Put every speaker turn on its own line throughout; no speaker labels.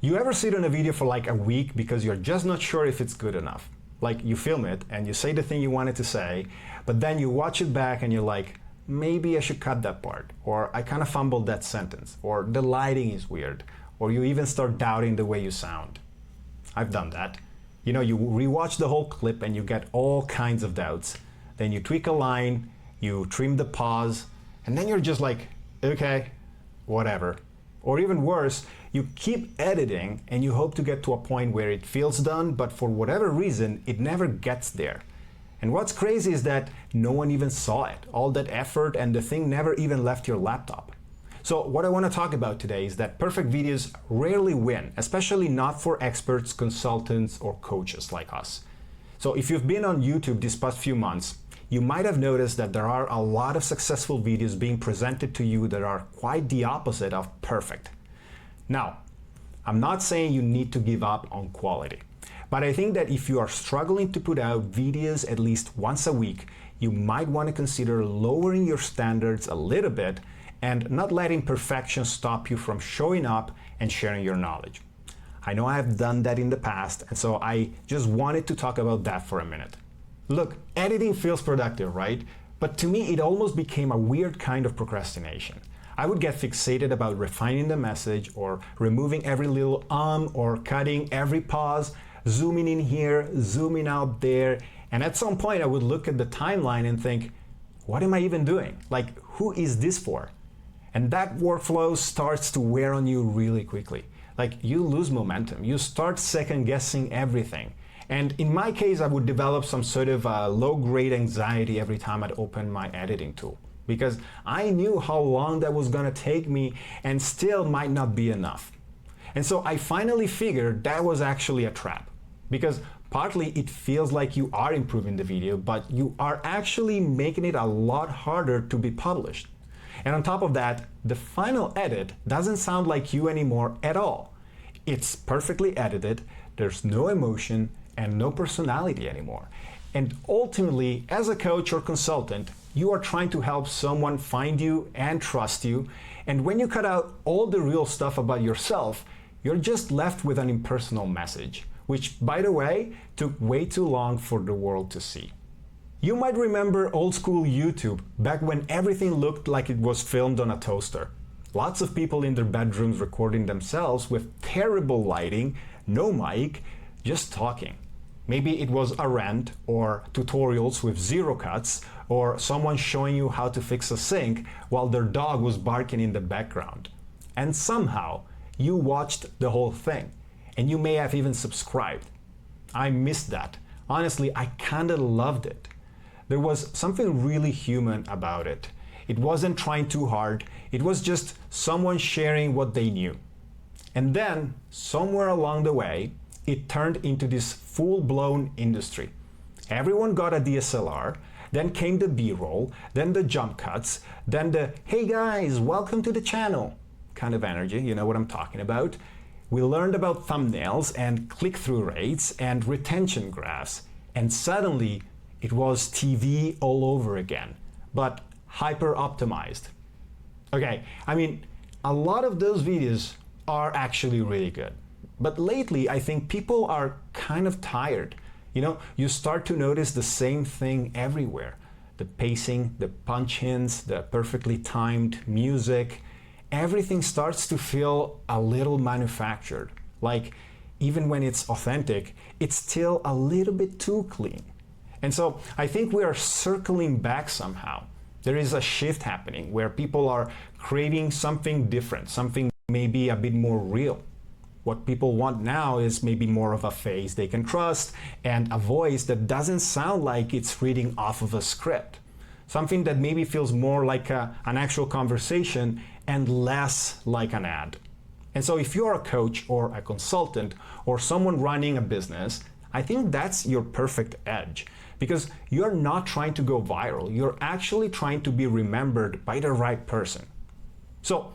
You ever sit on a video for like a week because you're just not sure if it's good enough? Like you film it and you say the thing you wanted to say, but then you watch it back and you're like, maybe I should cut that part, or I kind of fumbled that sentence, or the lighting is weird, or you even start doubting the way you sound. I've done that. You know, you rewatch the whole clip and you get all kinds of doubts. Then you tweak a line, you trim the pause, and then you're just like, okay, whatever. Or even worse, you keep editing and you hope to get to a point where it feels done, but for whatever reason, it never gets there. And what's crazy is that no one even saw it, all that effort, and the thing never even left your laptop. So what I want to talk about today is that perfect videos rarely win, especially not for experts, consultants, or coaches like us. So if you've been on YouTube these past few months, you might have noticed that there are a lot of successful videos being presented to you that are quite the opposite of perfect. Now, I'm not saying you need to give up on quality, but I think that if you are struggling to put out videos at least once a week, you might want to consider lowering your standards a little bit and not letting perfection stop you from showing up and sharing your knowledge. I know I have done that in the past, and so I just wanted to talk about that for a minute. Look, editing feels productive, right? But to me, it almost became a weird kind of procrastination. I would get fixated about refining the message or removing every little or cutting every pause, zooming in here, zooming out there. And at some point, I would look at the timeline and think, what am I even doing? Like, who is this for? And that workflow starts to wear on you really quickly. Like, you lose momentum. You start second guessing everything. And in my case, I would develop some sort of low-grade anxiety every time I'd open my editing tool, because I knew how long that was gonna take me and still might not be enough. And so I finally figured that was actually a trap, because partly it feels like you are improving the video, but you are actually making it a lot harder to be published. And on top of that, the final edit doesn't sound like you anymore at all. It's perfectly edited, there's no emotion, and no personality anymore. And ultimately, as a coach or consultant, you are trying to help someone find you and trust you. And when you cut out all the real stuff about yourself, you're just left with an impersonal message, which, by the way, took way too long for the world to see. You might remember old school YouTube, back when everything looked like it was filmed on a toaster. Lots of people in their bedrooms recording themselves with terrible lighting, no mic, just talking. Maybe it was a rant or tutorials with zero cuts, or someone showing you how to fix a sink while their dog was barking in the background. And somehow you watched the whole thing, and you may have even subscribed. I missed that. Honestly, I kinda loved it. There was something really human about it. It wasn't trying too hard, it was just someone sharing what they knew. And then, somewhere along the way, it turned into this full-blown industry. Everyone got a DSLR, then came the B-roll, then the jump cuts, then the "hey guys, welcome to the channel" kind of energy, you know what I'm talking about. We learned about thumbnails and click-through rates and retention graphs, and suddenly it was TV all over again, but hyper-optimized. Okay, I mean, a lot of those videos are actually really good. But lately, I think people are kind of tired. You know, you start to notice the same thing everywhere. The pacing, the punch-ins, the perfectly timed music, everything starts to feel a little manufactured. Like, even when it's authentic, it's still a little bit too clean. And so I think we are circling back somehow. There is a shift happening where people are craving something different, something maybe a bit more real. What people want now is maybe more of a face they can trust and a voice that doesn't sound like it's reading off of a script. Something that maybe feels more like an actual conversation and less like an ad. And so if you're a coach or a consultant or someone running a business, I think that's your perfect edge, because you're not trying to go viral. You're actually trying to be remembered by the right person. So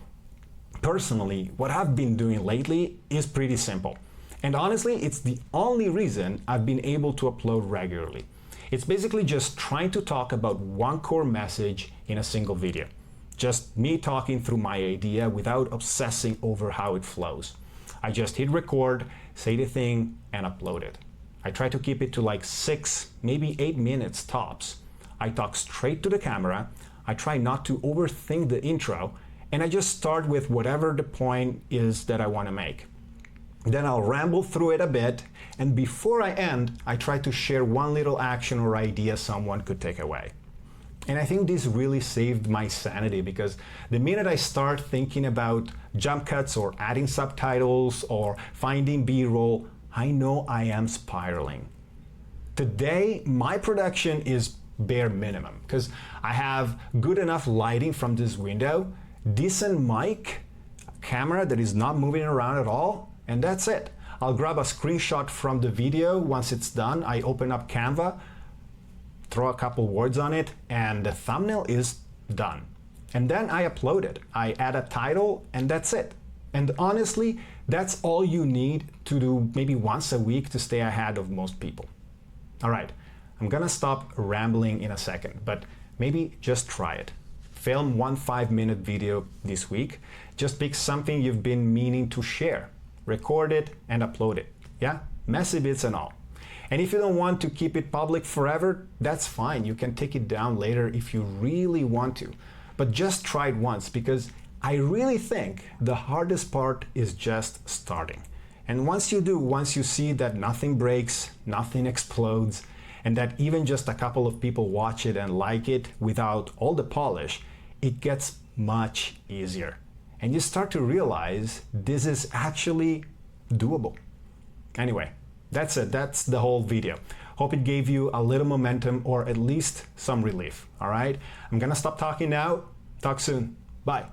personally, what I've been doing lately is pretty simple. And honestly, it's the only reason I've been able to upload regularly. It's basically just trying to talk about one core message in a single video. Just me talking through my idea without obsessing over how it flows. I just hit record, say the thing, and upload it. I try to keep it to like 6, maybe 8 minutes tops. I talk straight to the camera. I try not to overthink the intro, and I just start with whatever the point is that I want to make. Then I'll ramble through it a bit, and before I end, I try to share one little action or idea someone could take away. And I think this really saved my sanity, because the minute I start thinking about jump cuts or adding subtitles or finding B-roll, I know I am spiraling. Today, my production is bare minimum, because I have good enough lighting from this window, decent mic, camera that is not moving around at all, and that's it. I'll grab a screenshot from the video once it's done. I open up Canva, throw a couple words on it, and the thumbnail is done. And then I upload it. I add a title, and that's it. And honestly, that's all you need to do maybe once a week to stay ahead of most people. All right, I'm gonna stop rambling in a second, but maybe just try it. Film one 5-minute video this week. Just pick something you've been meaning to share. Record it and upload it. Yeah, messy bits and all. And if you don't want to keep it public forever, that's fine. You can take it down later if you really want to. But just try it once, because I really think the hardest part is just starting. And once you do, once you see that nothing breaks, nothing explodes, and that even just a couple of people watch it and like it without all the polish, it gets much easier. And you start to realize this is actually doable. Anyway, that's it. That's the whole video. Hope it gave you a little momentum, or at least some relief. All right? I'm gonna stop talking now. Talk soon. Bye.